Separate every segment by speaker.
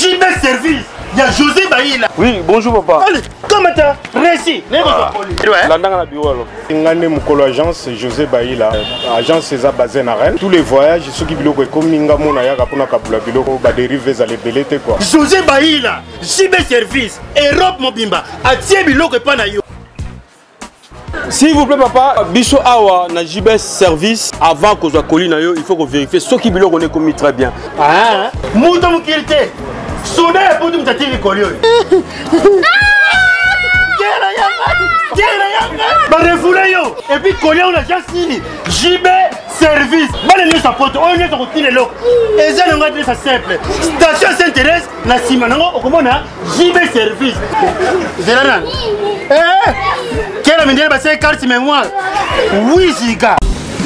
Speaker 1: JB Service. Il y a José Baïla.
Speaker 2: Oui, bonjour papa.
Speaker 1: Allez, comment t'as réussi?
Speaker 2: Landanga bureau alors.
Speaker 3: Ngane Mukolo agence José Baïla. Agence César basée à Rennes. Tous les voyages, ceux qui biloko comme Minga Mona ya kapuna kabula biloko ba dériver à lebelete quoi.
Speaker 1: José Baïla, JB Service, Europe Mobimba, atie biloko pa na yo.
Speaker 2: S'il vous plaît papa, biso awa na JB Service avant que soit colis na yo, il faut qu'on vérifie ceux qui biloko on est commis très bien.
Speaker 1: Ah, muto mukirite. Soda pour nous t'attirer collier. Bah refoulez yo. Et puis collier on a déjà signé. JB Service. Bah les sa pote, on est sur le lot. Et ça on va dire ça simple. Station s'intéresse na simanango au comment na JB Service. Zélanan. Quelle amène bah c'est carte mémoire. Oui Ziga.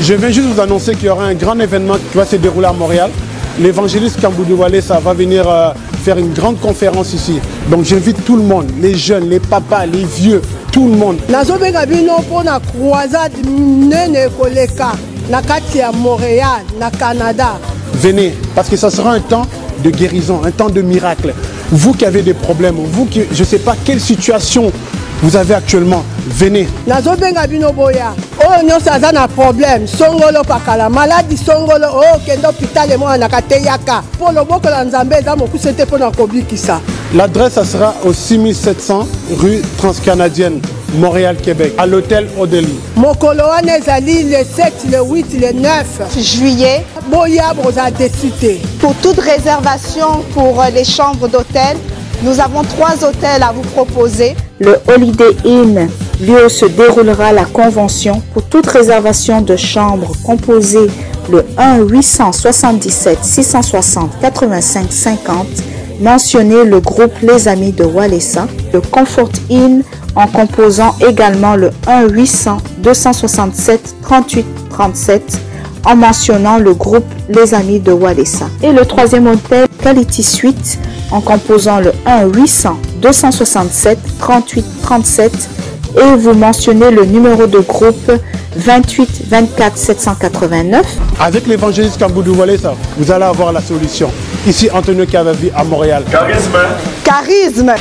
Speaker 3: Je viens juste vous annoncer qu'il y aura un grand événement qui va se dérouler à Montréal. L'évangéliste Kamboudou Wale, ça va venir faire une grande conférence ici. Donc j'invite tout le monde, les jeunes, les papas, les vieux, tout le monde.
Speaker 4: Pour la croisade nene koleka na kati ya Montréal, na Canada.
Speaker 3: Venez, parce que ça sera un temps de guérison, un temps de miracle. Vous qui avez des problèmes, vous qui, je ne sais pas quelle situation vous avez actuellement, venez.
Speaker 4: Nazobenga bino boya. Oh non, ça a un problème. Songolo pakala maladie songolo. Oh kendo hôpital et moi nakateyaka. Pour le boko la nzambe za moku c'était pour na kobikisa.
Speaker 3: L'adresse ça sera au 6700 rue Transcanadienne, Montréal, Québec, à l'hôtel Odeli.
Speaker 4: Mokolo ezali le 7, le 8, le 9 juillet. Boya broza décité.
Speaker 5: Pour toute réservation pour les chambres d'hôtel, nous avons 3 hôtels à vous proposer. Le Holiday Inn, lieu où se déroulera la convention. Pour toute réservation de chambre, composez le 1-877-660-85-50. Mentionnez le groupe Les Amis de Walesa. Le Comfort Inn en composant également le 1-800-267-38-37 en mentionnant le groupe Les Amis de Walesa. Et le 3e hôtel, Quality Suite, en composant le 1-800-267-38-37 et vous mentionnez le numéro de groupe 28 24 789.
Speaker 3: Avec l'évangéliste Kamboudou Wale, vous allez avoir la solution. Ici, Antonio Cavavi à Montréal.
Speaker 1: Charisme.
Speaker 5: Charisme.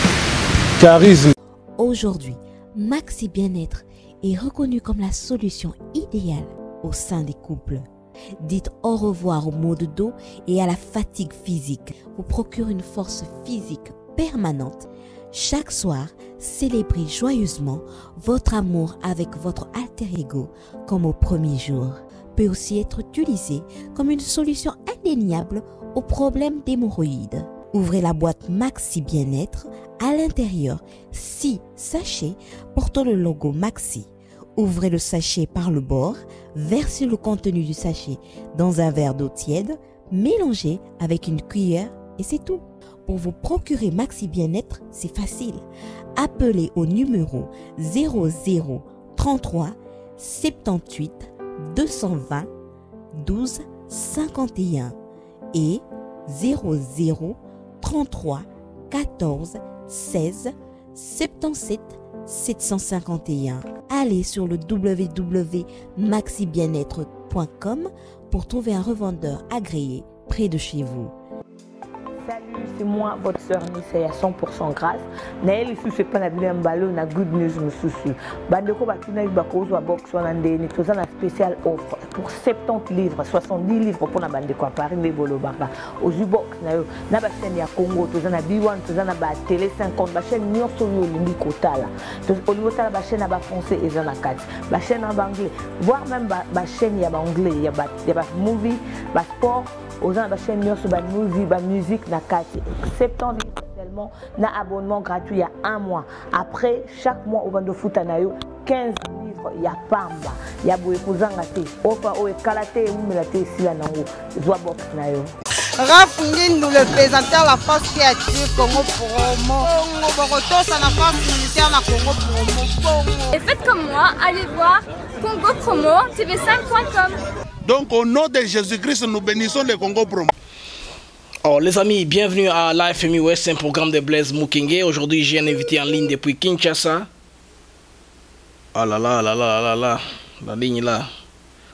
Speaker 3: Charisme.
Speaker 6: Aujourd'hui, Maxi Bien-être est reconnu comme la solution idéale au sein des couples. Dites au revoir au maux de dos et à la fatigue physique. Vous procure une force physique permanente. Chaque soir, célébrez joyeusement votre amour avec votre alter ego comme au premier jour. Peut aussi être utilisé comme une solution indéniable aux problèmes d'hémorroïdes. Ouvrez la boîte Maxi Bien-être. À l'intérieur, 6 sachets portant le logo Maxi. Ouvrez le sachet par le bord, versez le contenu du sachet dans un verre d'eau tiède, mélangez avec une cuillère et c'est tout. Pour vous procurer Maxi Bien-être, c'est facile. Appelez au numéro 00 33 78 220 12 51 et 00 33 14 16 77 751. Allez sur le www.maxibienêtre.com pour trouver un revendeur agréé près de chez vous.
Speaker 7: Salut, c'est moi, votre sœur Nissa, à 100% grâce. Naël ici, c'est pas la bien ballon, na good news, monsieur. Bandeko Batuna, Bakozo, Box, Wanande, nous avons une spéciale offre pour 70 livres, 70 livres pour la Bandeko à Paris, les Bolo Barba. Au Zubox, na ba chaîne ya Congo, nous avons B1, nous avons ba télé 50, ba chaîne New York, Limbi Kotala. Au niveau de la chaîne à français et la 4, ba chaîne en anglais, voire même ba chaîne ya anglais, il y a ba movie, ba sport. Aux gens de chaîne sur la musique, na 70 seulement, na abonnement gratuit il y a 1 mois. Après, chaque mois, on va de foot 15 livres, il y a Pamba, il y a Bouykouzangate, Opa, Kalate, Oumelate, Silanango, Zouabox Nayo.
Speaker 4: Raph Ngindou, le présentateur de la force créative Congo Promo. Boroto, c'est la force militaire de Congo Promo.
Speaker 8: Et faites comme moi, allez voir Congo Promo, tv5.com.
Speaker 1: Donc au nom de Jésus-Christ, nous bénissons le Congo Promo.
Speaker 9: Oh, les amis, bienvenue à l'AFMI Ouest, un programme de Blaise Mukenge. Aujourd'hui, j'ai un invité en ligne depuis Kinshasa. Ah là là là là là là, la ligne là.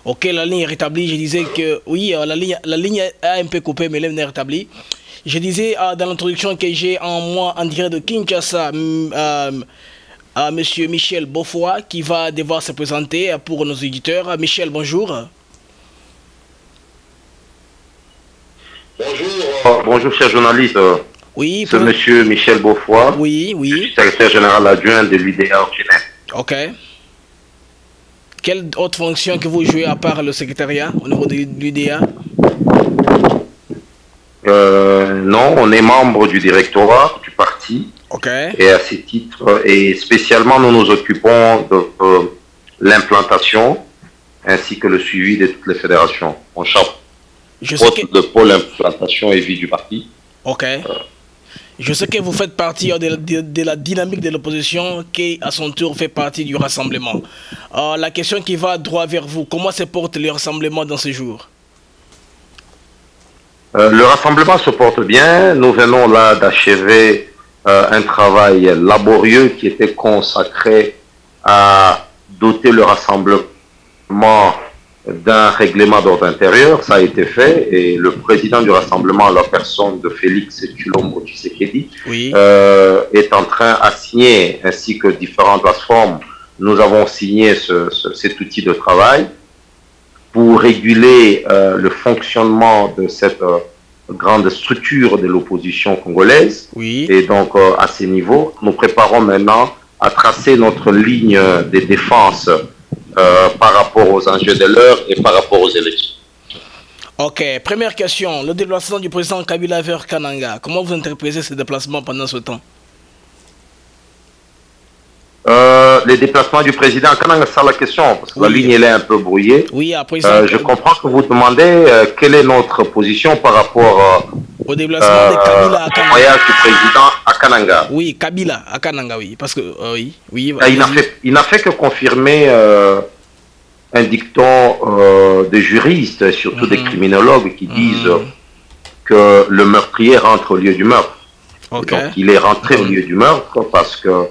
Speaker 9: Ok, la ligne est rétablie. Je disais que oui, la ligne a un peu coupé, mais elle est rétablie. Je disais dans l'introduction que j'ai en moi en direct de Kinshasa Monsieur Michel Beaufoy qui va devoir se présenter pour nos éditeurs. Michel, bonjour.
Speaker 10: Bonjour. Bonjour, cher journaliste.
Speaker 9: Oui.
Speaker 10: C'est Monsieur Michel Beaufoy.
Speaker 9: Oui, oui.
Speaker 10: Je suis secrétaire général adjoint de l'UDA au Genève.
Speaker 9: Ok. Quelle autre fonction que vous jouez à part le secrétariat au niveau de l'UDA?
Speaker 10: Non, on est membre du directoire du parti.
Speaker 9: Ok.
Speaker 10: Et à ce titre, et spécialement, nous nous occupons de l'implantation ainsi que le suivi de toutes les fédérations. On chapeaute le pôle implantation et vie du parti.
Speaker 9: Ok. Je sais que vous faites partie de la dynamique de l'opposition qui, à son tour, fait partie du rassemblement. La question qui va droit vers vous, comment se porte le rassemblement dans ces jours?
Speaker 10: Le rassemblement se porte bien. Nous venons là d'achever un travail laborieux qui était consacré à doter le rassemblement d'un règlement d'ordre intérieur. Ça a été fait et le président du rassemblement, la personne de Félix Tshilombo Tshisekedi, est en train à signer, ainsi que différentes plateformes, nous avons signé cet outil de travail pour réguler le fonctionnement de cette grande structure de l'opposition congolaise. Et donc, à ces niveaux, nous préparons maintenant à tracer notre ligne de défense par rapport aux enjeux de l'heure et par rapport aux élections.
Speaker 9: Ok, première question. Le déplacement du président Kabila vers Kananga, comment vous interprétez ce déplacement pendant ce temps?
Speaker 10: Les déplacements du président à Kananga, c'est la question, parce que la ligne elle est un peu brouillée.
Speaker 9: Oui, après
Speaker 10: je comprends que vous demandez quelle est notre position par rapport
Speaker 9: au déplacement de Kabila à Kananga.
Speaker 10: Au voyage du président à Kananga.
Speaker 9: Oui, Kabila à Kananga, oui, parce que
Speaker 10: il n'a fait que confirmer un dicton de juristes, et surtout des criminologues qui disent que le meurtrier rentre au lieu du meurtre. Donc, il est rentré au lieu du meurtre parce que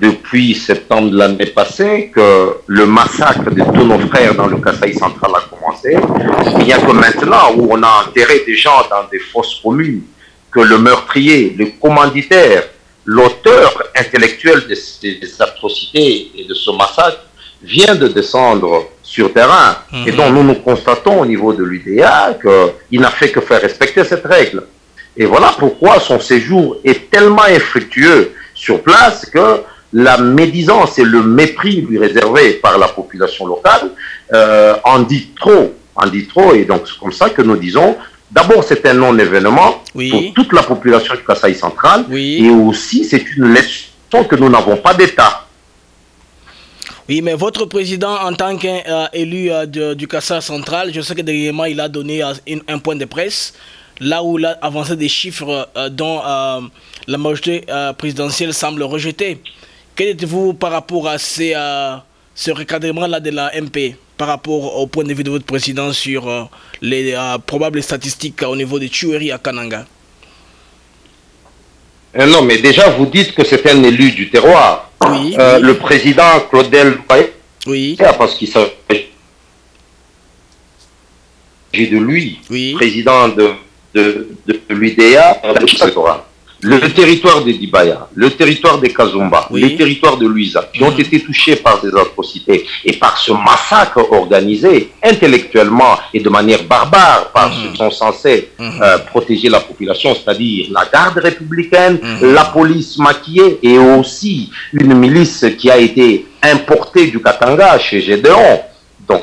Speaker 10: depuis septembre de l'année passée, que le massacre de tous nos frères dans le Kasaï central a commencé. Il n'y a que maintenant où on a enterré des gens dans des fosses communes, que le meurtrier, le commanditaire, l'auteur intellectuel de ces atrocités et de ce massacre vient de descendre sur terrain. Et donc nous constatons au niveau de l'UDA qu'il n'a fait que faire respecter cette règle. Et voilà pourquoi son séjour est tellement infructueux sur place que la médisance et le mépris lui réservé par la population locale en dit trop. Et donc c'est comme ça que nous disons, d'abord c'est un non-événement pour toute la population du Kasaï central, et aussi c'est une leçon que nous n'avons pas d'État.
Speaker 9: Oui, mais votre président, en tant qu'élu du Kasaï central, je sais que dernièrement il a donné un point de presse, là où il a avancé des chiffres dont la majorité présidentielle semble rejeter. Quel êtes-vous par rapport à ce recadrement-là de la MP, par rapport au point de vue de votre président sur les probables statistiques au niveau des tueries à Kananga?
Speaker 10: Non, mais déjà, vous dites que c'est un élu du terroir. Le président Claudel Baye, parce qu'il s'agit de lui, président de l'UDA, le territoire de Dibaya, le territoire de Kazumba, le territoire de Luisa, qui ont été touchés par des atrocités et par ce massacre organisé intellectuellement et de manière barbare par ceux qui sont censés protéger la population, c'est-à-dire la garde républicaine, la police maquillée et aussi une milice qui a été importée du Katanga chez Gédéon. Donc,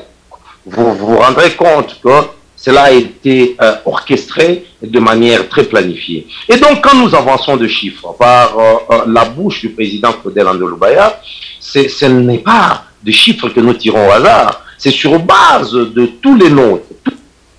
Speaker 10: vous vous rendrez compte que cela a été orchestré de manière très planifiée. Et donc, quand nous avançons de chiffres par la bouche du président Claudel Andolubaya, ce n'est pas de chiffres que nous tirons au hasard, c'est sur base de tous les nôtres,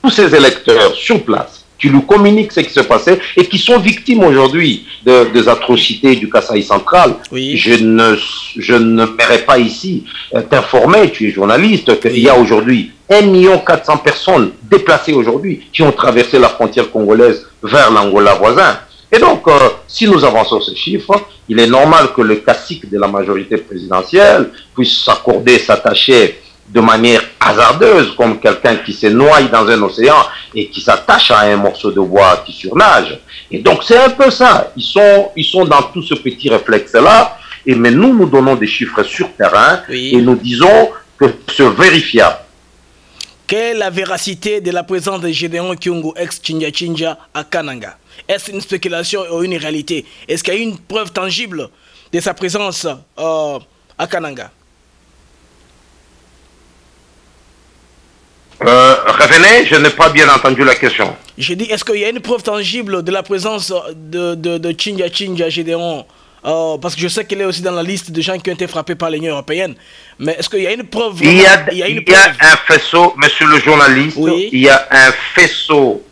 Speaker 10: tous ces électeurs sur place, qui nous communiquent ce qui se passait et qui sont victimes aujourd'hui des atrocités du Kasaï central. Je ne m'irai pas ici t'informer, tu es journaliste, qu'il y a aujourd'hui 1 400 000 personnes déplacées aujourd'hui qui ont traversé la frontière congolaise vers l'Angola voisin. Et donc, si nous avançons ces chiffres, il est normal que le cacique de la majorité présidentielle puisse s'accorder, s'attacher de manière hasardeuse, comme quelqu'un qui se noie dans un océan et qui s'attache à un morceau de bois qui surnage. Et donc c'est un peu ça. Ils sont dans tout ce petit réflexe-là. Mais nous donnons des chiffres sur terrain et nous disons que c'est vérifiable.
Speaker 9: Quelle est la véracité de la présence de Gédéon Kyungu ex-Chinja Chinja à Kananga? Est-ce une spéculation ou une réalité? Est-ce qu'il y a une preuve tangible de sa présence à Kananga?
Speaker 10: Revenez, je n'ai pas bien entendu la question.
Speaker 9: J'ai dit, est-ce qu'il y a une preuve tangible de la présence de Chinja Chinja Gédéon? Parce que je sais qu'elle est aussi dans la liste de gens qui ont été frappés par l'Union européenne. Mais est-ce qu'il y a une preuve?
Speaker 10: Il y a un faisceau, monsieur le journaliste, il y a un faisceau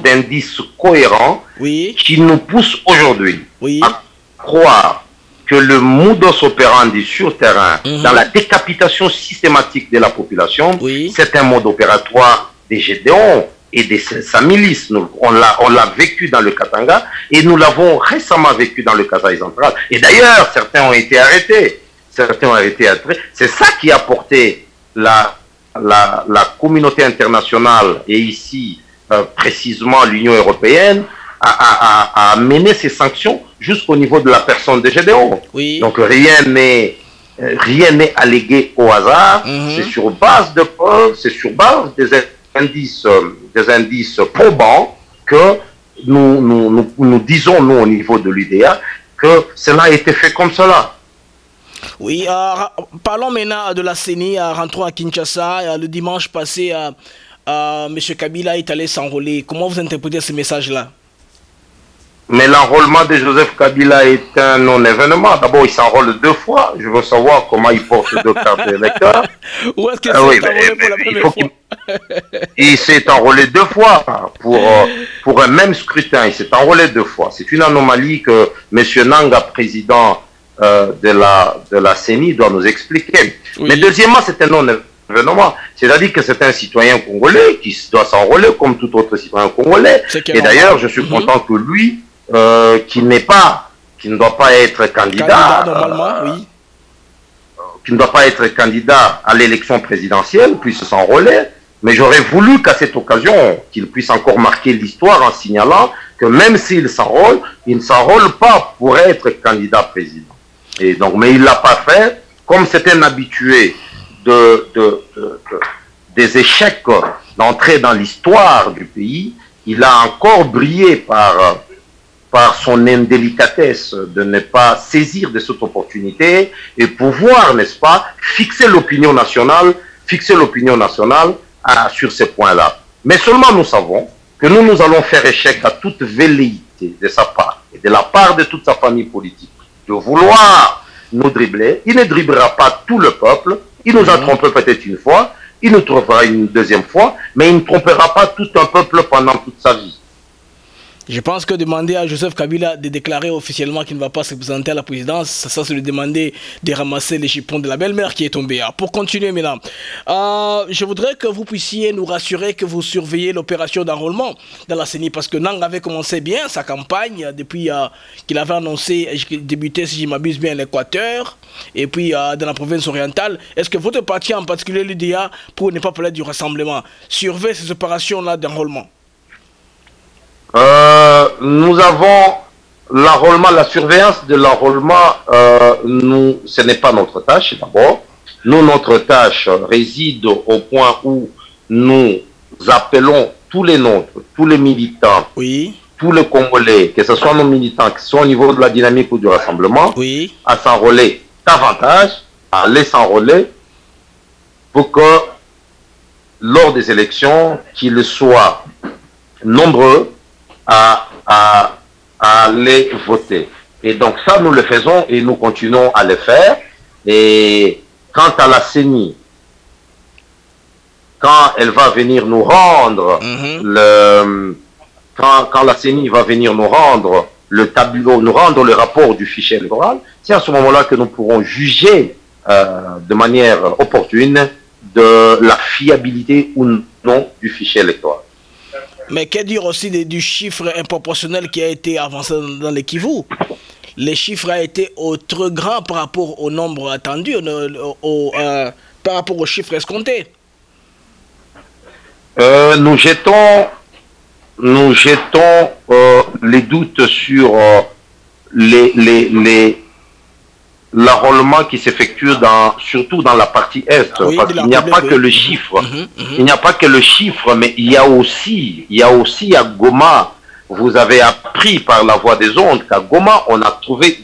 Speaker 10: d'indices cohérents qui nous pousse aujourd'hui à croire que le modus operandi sur terrain, dans la décapitation systématique de la population, c'est un mode opératoire des Gédéons et de sa milice. On l'a vécu dans le Katanga et nous l'avons récemment vécu dans le Kasaï central. Et d'ailleurs, certains ont été arrêtés. C'est ça qui a porté la communauté internationale et ici, précisément l'Union européenne, à mener ces sanctions jusqu'au niveau de la personne de Gédéon. Donc rien n'est allégué au hasard. C'est sur base de preuves, c'est sur base des indices probants que nous disons, nous, au niveau de l'UDA, que cela a été fait comme cela.
Speaker 9: Oui, parlons maintenant de la CENI, rentrons à Kinshasa. Le dimanche passé, M. Kabila est allé s'enrôler. Comment vous interprétez ce message-là?
Speaker 10: Mais l'enrôlement de Joseph Kabila est un non-événement. D'abord, il s'enrôle 2 fois. Je veux savoir comment il porte 2 cartes d'électeur.
Speaker 9: Où est-ce qu'il s'est enrôlé pour la première fois?
Speaker 10: Il s'est enrôlé 2 fois pour un même scrutin. Il s'est enrôlé 2 fois. C'est une anomalie que M. Nanga, président de la CENI, doit nous expliquer. Mais deuxièmement, c'est un non-événement. C'est-à-dire que c'est un citoyen congolais qui doit s'enrôler comme tout autre citoyen congolais. Et d'ailleurs, je suis content que lui, qui ne doit pas être candidat, qui ne doit pas être candidat à l'élection présidentielle, puisse s'enrôler. Mais j'aurais voulu qu'à cette occasion, qu'il puisse encore marquer l'histoire en signalant que même s'il s'enrôle, il ne s'enrôle pas pour être candidat président. Et donc, mais il ne l'a pas fait, comme c'est un habitué des échecs d'entrer dans l'histoire du pays. Il a encore brillé par son indélicatesse de ne pas saisir de cette opportunité et pouvoir, n'est-ce pas, fixer l'opinion nationale sur ces points-là. Mais seulement nous savons que nous allons faire échec à toute velléité de sa part et de la part de toute sa famille politique de vouloir nous dribbler. Il ne dribblera pas tout le peuple. Il nous a trompé peut-être une fois, il nous trompera une deuxième fois, mais il ne trompera pas tout un peuple pendant toute sa vie.
Speaker 9: Je pense que demander à Joseph Kabila de déclarer officiellement qu'il ne va pas se présenter à la présidence, ça c'est lui demander de ramasser les chiffons de la belle-mère qui est tombée. Pour continuer maintenant, je voudrais que vous puissiez nous rassurer que vous surveillez l'opération d'enrôlement dans la CENI, parce que Nang avait commencé bien sa campagne depuis qu'il avait annoncé débuter, si je m'abuse bien, l'Équateur et puis dans la province orientale. Est-ce que votre parti, en particulier l'UDA, pour ne pas parler du rassemblement, surveille ces opérations-là d'enrôlement?
Speaker 10: Nous avons l'enrôlement, la surveillance de l'enrôlement, ce n'est pas notre tâche d'abord. Notre tâche réside au point où nous appelons tous les nôtres, tous les militants, tous les Congolais, que ce soit nos militants qui sont au niveau de la dynamique ou du rassemblement, à s'enrôler davantage, à aller s'enrôler pour que lors des élections, qu'ils soient nombreux à aller voter. Et donc ça, nous le faisons et nous continuons à le faire. Et quant à la CENI, quand elle va venir nous rendre quand la CENI va venir nous rendre le tableau, nous rendre le rapport du fichier électoral, c'est à ce moment-là que nous pourrons juger de manière opportune de la fiabilité ou non du fichier électoral.
Speaker 9: Mais que dire aussi du chiffre improportionnel qui a été avancé dans le Kivu? Les chiffres ont été trop grands par rapport au nombre attendu, par rapport aux chiffres escomptés?
Speaker 10: Nous jetons les doutes sur l'enrôlement qui s'effectue surtout dans la partie Est, oui, parce qu'il n'y a pas que le chiffre. Il n'y a pas que le chiffre, mais il y a aussi à Goma, vous avez appris par la voie des ondes qu'à Goma, on a trouvé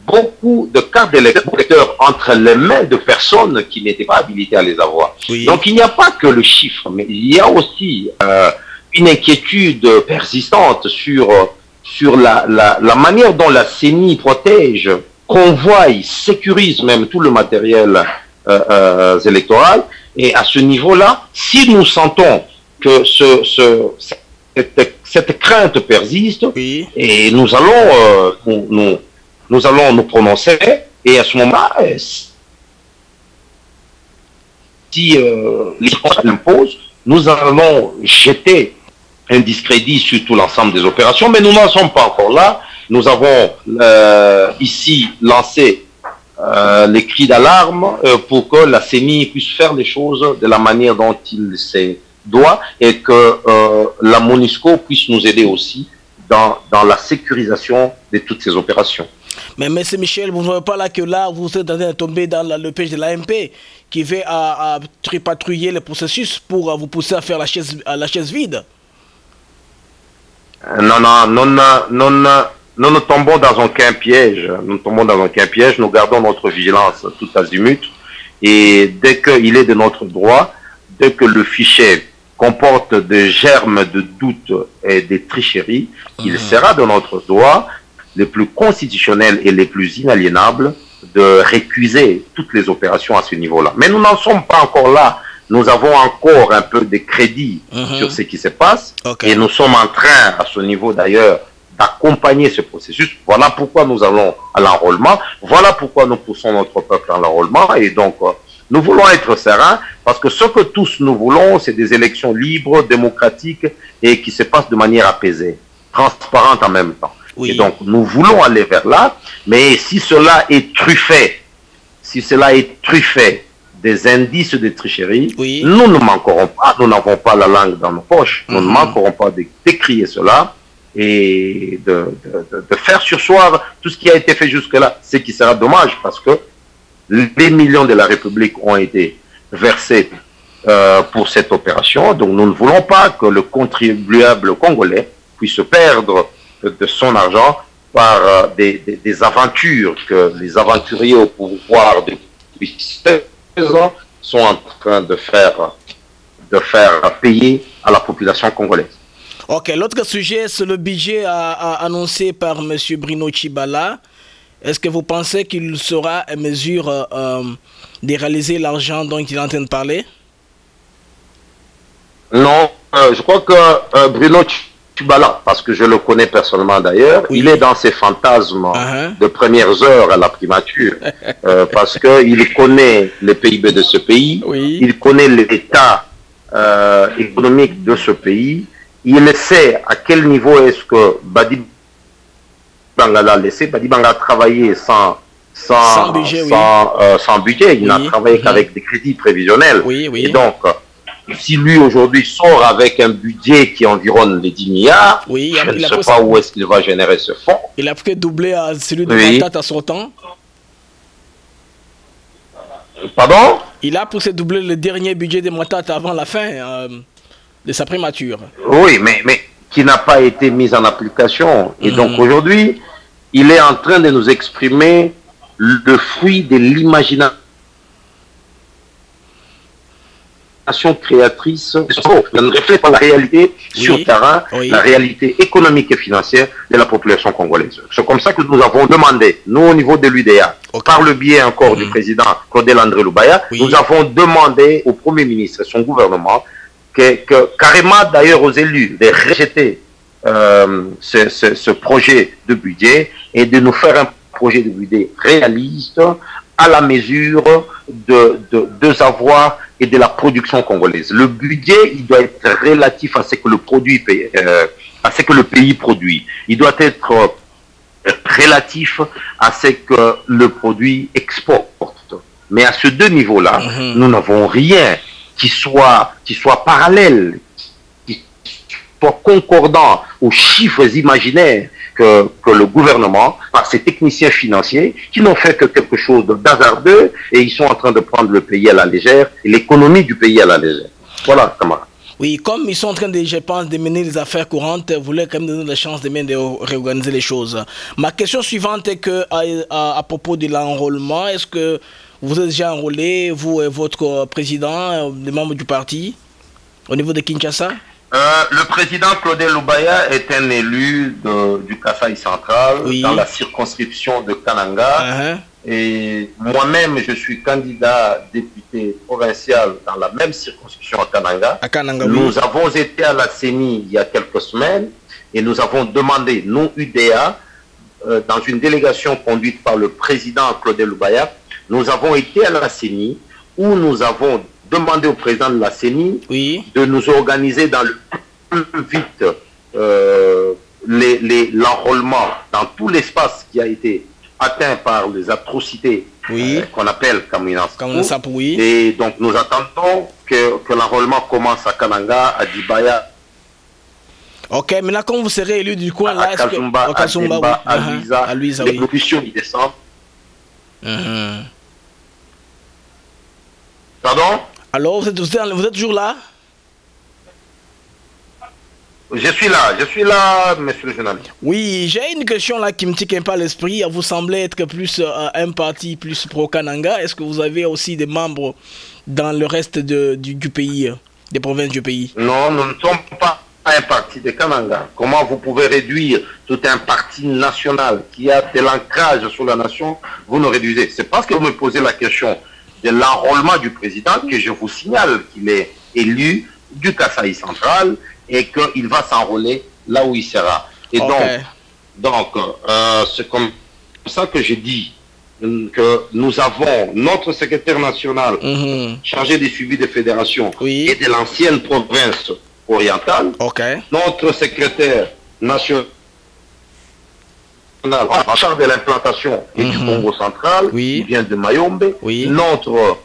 Speaker 10: beaucoup de cartes d'électeurs entre les mains de personnes qui n'étaient pas habilitées à les avoir. Oui. Donc il n'y a pas que le chiffre, mais il y a aussi une inquiétude persistante sur la manière dont la CENI protège, convoie, sécurise même tout le matériel électoral. Et à ce niveau-là, si nous sentons que cette crainte persiste, oui, et nous allons nous prononcer, et à ce moment-là, si les choses l'imposent, nous allons jeter un discrédit sur tout l'ensemble des opérations, mais nous n'en sommes pas encore là. Nous avons ici lancé les cris d'alarme pour que la CENI puisse faire les choses de la manière dont il se doit, et que la MONUSCO puisse nous aider aussi dans la sécurisation de toutes ces opérations.
Speaker 9: Mais M. Michel, vous ne voyez pas là que là, vous êtes en train de tomber dans le piège de l'AMP qui veut à tripatouiller le processus pour vous pousser à faire la chaise vide?
Speaker 10: Non, nous ne tombons dans aucun piège. Nous gardons notre vigilance tout azimut. Et dès qu'il est de notre droit, dès que le fichier comporte des germes de doute et de tricherie, il sera de notre droit les plus constitutionnels et les plus inaliénables de récuser toutes les opérations à ce niveau-là. Mais nous n'en sommes pas encore là. Nous avons encore un peu de crédit sur ce qui se passe, et nous sommes en train, à ce niveau d'ailleurs, d'accompagner ce processus. Voilà pourquoi nous allons à l'enrôlement, voilà pourquoi nous poussons notre peuple à l'enrôlement, et donc nous voulons être sereins, parce que ce que tous nous voulons, c'est des élections libres, démocratiques, et qui se passent de manière apaisée, transparente en même temps. Oui. Et donc nous voulons aller vers là, mais si cela est truffé, des indices de tricherie, oui, nous ne manquerons pas, nous n'avons pas la langue dans nos poches, nous ne manquerons pas de décrier cela et de faire surseoir tout ce qui a été fait jusque-là, ce qui sera dommage parce que les millions de la République ont été versés pour cette opération, donc nous ne voulons pas que le contribuable congolais puisse perdre de son argent par des aventures que les aventuriers au pouvoir depuis 16 ans sont en train de faire payer à la population congolaise.
Speaker 9: Ok, l'autre sujet, c'est le budget annoncé par M. Bruno Tshibala. Est-ce que vous pensez qu'il sera en mesure de réaliser l'argent dont il est en train de parler?
Speaker 10: Non, je crois que Bruno Tshibala, parce que je le connais personnellement d'ailleurs, oui, il est dans ses fantasmes de premières heures à la primature, parce qu'il connaît le PIB de ce pays, oui, il connaît l'état économique de ce pays, il sait à quel niveau est-ce que Badi Banga l'a laissé. Badi Banga a travaillé sans budget, sans budget, il n'a travaillé qu'avec des crédits prévisionnels, et donc si lui aujourd'hui sort avec un budget qui environne les 10 milliards, oui, je ne sais pas où est-ce qu'il va générer ce fonds.
Speaker 9: Il a pu doubler à celui de Matate à son temps.
Speaker 10: Pardon?
Speaker 9: Il a poussé doubler le dernier budget de Matate avant la fin de sa primature.
Speaker 10: Oui, mais qui n'a pas été mis en application. Et donc aujourd'hui, il est en train de nous exprimer le fruit de l'imagination créatrice, ne reflète pas la réalité sur le terrain, la réalité économique et financière de la population congolaise. C'est comme ça que nous avons demandé, nous au niveau de l'UDA, par le biais encore du président Claudel André Lubaya, nous avons demandé au Premier ministre et son gouvernement que carrément d'ailleurs aux élus de rejeter ce projet de budget et de nous faire un projet de budget réaliste à la mesure de avoirs et de la production congolaise. Le budget, il doit être relatif à ce que le pays produit. Il doit être relatif à ce que le produit exporte. Mais à ces deux niveaux-là, nous n'avons rien qui soit parallèle, qui soit concordant aux chiffres imaginaires que le gouvernement, par ses techniciens financiers, qui n'ont fait que quelque chose d'hasardeux, et ils sont en train de prendre le pays à la légère, et l'économie du pays à la légère. Voilà, camarade.
Speaker 9: Oui, comme ils sont en train de, je pense, de mener les affaires courantes, vous voulez quand même donner la chance de réorganiser les choses. Ma question suivante est que, à propos de l'enrôlement, est-ce que vous êtes déjà enrôlé, vous et votre président, les membres du parti, au niveau de Kinshasa?
Speaker 10: Le président Claudel Lubaya est un élu du Kasaï central, dans la circonscription de Kananga. Et moi-même, je suis candidat député provincial dans la même circonscription à Kananga. Nous avons été à la CENI il y a quelques semaines et nous avons demandé, nous UDA, dans une délégation conduite par le président Claudel Lubaya, nous avons été à la CENI où nous avons demandé au président de la CENI de nous organiser dans le plus vite l'enrôlement dans tout l'espace qui a été atteint par les atrocités qu'on appelle Kaminasapu. Et donc nous attendons que l'enrôlement commence à Kananga, à Dibaya.
Speaker 9: Ok, maintenant quand vous serez élu du coin, là,
Speaker 10: à Kazumba, à Luisa, les productions y descendent. Pardon?
Speaker 9: Alors, vous êtes toujours là?
Speaker 10: Je suis là, monsieur le journaliste.
Speaker 9: Oui, j'ai une question là qui me tique un peu à l'esprit. Vous semblez être plus un parti plus pro-Kananga. Est-ce que vous avez aussi des membres dans le reste du pays, des provinces du pays?
Speaker 10: Non, nous ne sommes pas un parti de Kananga. Comment vous pouvez réduire tout un parti national qui a de l'ancrage sur la nation? Vous nous réduisez. C'est parce que vous me posez la question de l'enrôlement du président que je vous signale qu'il est élu du Kasaï central et qu'il va s'enrôler là où il sera. Et donc c'est comme ça que j'ai dit que nous avons notre secrétaire national chargé du suivi des fédérations et de l'ancienne province orientale, notre secrétaire national en charge de l'implantation et du Congo central, qui vient de Mayombe, notre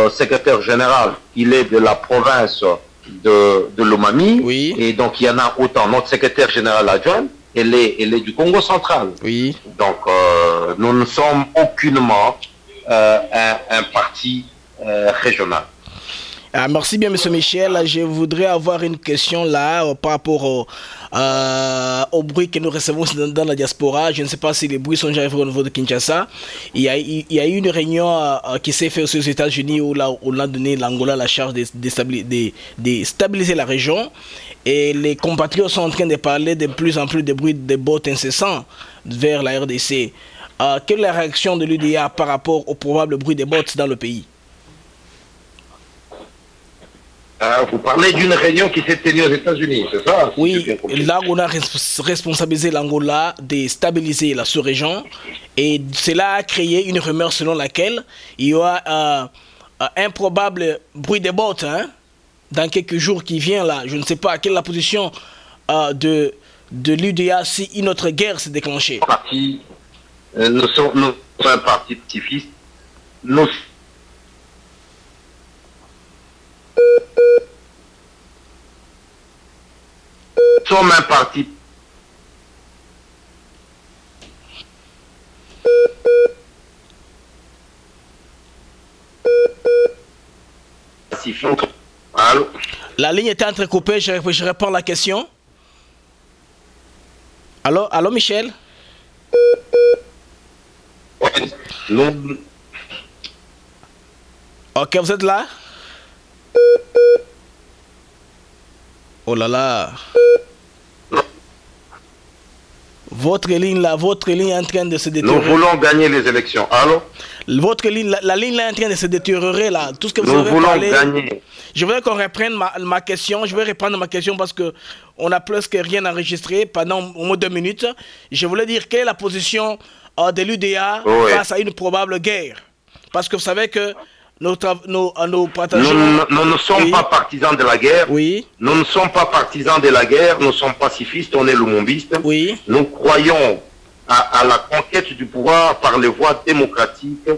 Speaker 10: secrétaire général, il est de la province de Lomami, et donc il y en a autant. Notre secrétaire général adjoint, elle est du Congo central. Donc nous ne sommes aucunement un parti régional.
Speaker 9: Merci bien, monsieur Michel. Je voudrais avoir une question là par rapport au bruit que nous recevons dans la diaspora. Je ne sais pas si les bruits sont déjà arrivés au niveau de Kinshasa. Il y a eu une réunion qui s'est faite aux États-Unis où on a donné l'Angola la charge de stabiliser la région. Et les compatriotes sont en train de parler de plus en plus de bruit de bottes incessants vers la RDC. Quelle est la réaction de l'UDA par rapport au probable bruit des bottes dans le pays?
Speaker 10: Vous parlez d'une réunion qui s'est tenue aux États-Unis, c'est ça?
Speaker 9: Oui, là on a responsabilisé l'Angola de stabiliser la sous-région et cela a créé une rumeur selon laquelle il y aura un probable bruit de bottes dans quelques jours qui vient là. Je ne sais pas quelle est la position de l'UDA si une autre guerre s'est déclenchée.
Speaker 10: Nous sommes un parti pacifiste. Nous sommes un parti pacifique. Allô?
Speaker 9: La ligne était entrecoupée, je réponds à la question. Allô Michel? Ok, vous êtes là? Oh là là. Votre ligne est en train de se détériorer.
Speaker 10: Nous voulons gagner les élections. Allô?
Speaker 9: Votre ligne, la ligne est en train de se détériorer là. Tout ce que vous
Speaker 10: nous
Speaker 9: avez
Speaker 10: voulons
Speaker 9: parlé.
Speaker 10: Gagner.
Speaker 9: Je voudrais qu'on reprenne ma question. Je vais reprendre ma question parce que on a presque rien enregistré pendant au moins 2 minutes. Je voulais dire quelle est la position de l'UDA face à une probable guerre. Parce que vous savez que nous ne
Speaker 10: sommes pas partisans de la guerre. Nous ne sommes pas partisans de la guerre. Nous sommes pacifistes. On est lumumbistes. Nous croyons à la conquête du pouvoir par les voies démocratiques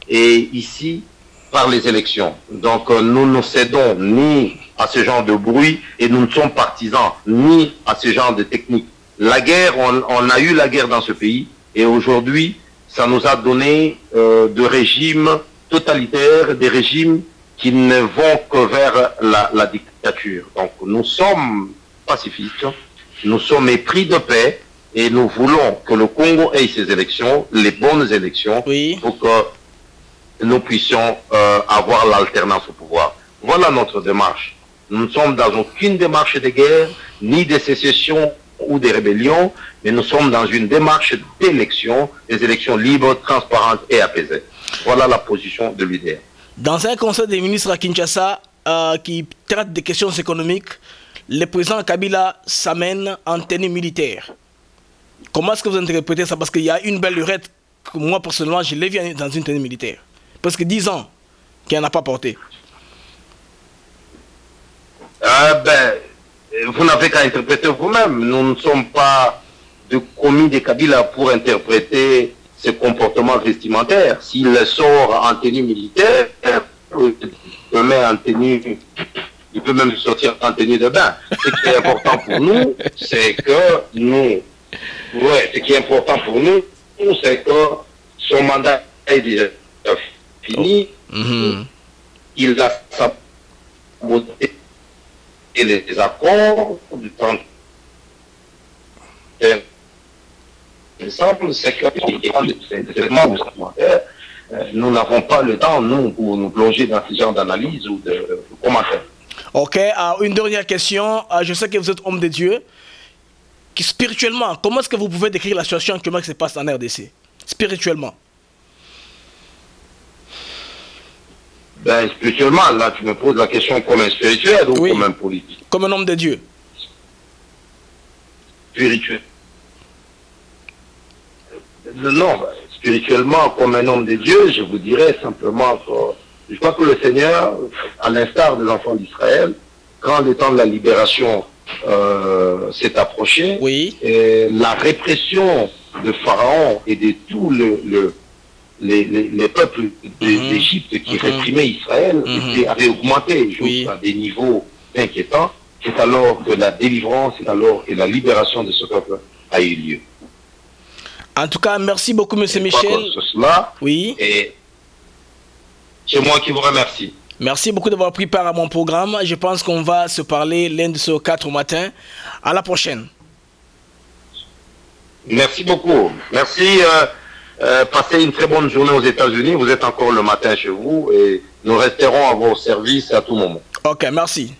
Speaker 10: et ici par les élections. Donc nous ne cédons ni à ce genre de bruit et nous ne sommes partisans ni à ce genre de technique. La guerre, on a eu la guerre dans ce pays et aujourd'hui, ça nous a donné de régimes totalitaires, des régimes qui ne vont que vers la dictature. Donc nous sommes pacifistes, nous sommes épris de paix et nous voulons que le Congo ait ses élections, les bonnes élections, pour que nous puissions avoir l'alternance au pouvoir. Voilà notre démarche. Nous ne sommes dans aucune démarche de guerre, ni de sécession ou de rébellion, mais nous sommes dans une démarche d'élection, des élections libres, transparentes et apaisées. Voilà la position de l'UDR.
Speaker 9: Dans un conseil des ministres à Kinshasa qui traite des questions économiques, le président Kabila s'amène en tenue militaire. Comment est-ce que vous interprétez ça? Parce qu'il y a une belle lurette que moi personnellement je l'ai vu dans une tenue militaire. Parce que 10 ans qu'il n'en a pas porté.
Speaker 10: Vous n'avez qu'à interpréter vous-même. Nous ne sommes pas de commis de Kabila pour interpréter ses comportements vestimentaires. S'il sort en tenue militaire, il peut même sortir en tenue de bain. Ce qui est important pour nous, c'est que ce qui est important pour nous, c'est que son mandat est déjà fini. Il a saboté les accords du 30 décembre. C'est que nous n'avons pas le temps, nous, pour nous plonger dans ce genre d'analyse ou de commentaires.
Speaker 9: Ok, une dernière question. Je sais que vous êtes homme de Dieu. Spirituellement, comment est-ce que vous pouvez décrire la situation actuellement qui se passe en RDC? Spirituellement.
Speaker 10: Spirituellement, là, tu me poses la question comme un spirituel ou comme un politique?
Speaker 9: Comme un homme de Dieu.
Speaker 10: Spirituel. Non, spirituellement, comme un homme de Dieu, je vous dirais simplement que je crois que le Seigneur, à l'instar des enfants d'Israël, quand le temps de la libération s'est approché, et la répression de Pharaon et de tous les peuples d'Égypte qui réprimaient Israël avait augmenté jusqu'à des niveaux inquiétants. C'est alors que la délivrance, c'est alors que la libération de ce peuple a eu lieu.
Speaker 9: En tout cas, merci beaucoup, M. Michel.
Speaker 10: Et c'est moi qui vous remercie.
Speaker 9: Merci beaucoup d'avoir pris part à mon programme. Je pense qu'on va se parler lundi de ce 4 au matin. À la prochaine.
Speaker 10: Merci beaucoup. Merci. Passez une très bonne journée aux États-Unis. Vous êtes encore le matin chez vous et nous resterons à vos services à tout moment.
Speaker 9: Ok, merci.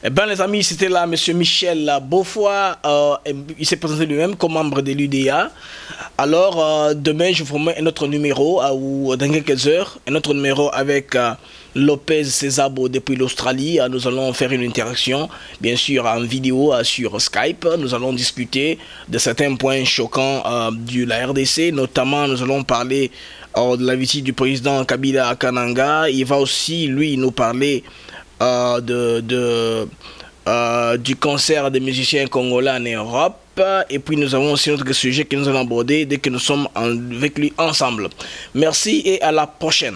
Speaker 9: Eh bien les amis, c'était là M. Michel Beaufoy, il s'est présenté lui-même comme membre de l'UDA. Alors demain je vous remets un autre numéro, ou dans quelques heures, un autre numéro avec Lopez Césabo depuis l'Australie. Nous allons faire une interaction, bien sûr en vidéo sur Skype. Nous allons discuter de certains points choquants de la RDC, notamment nous allons parler de la visite du président Kabila à Kananga. Il va aussi lui nous parler du concert des musiciens congolais en Europe. Et puis nous avons aussi notre sujet que nous allons aborder dès que nous sommes avec lui ensemble. Merci et à la prochaine.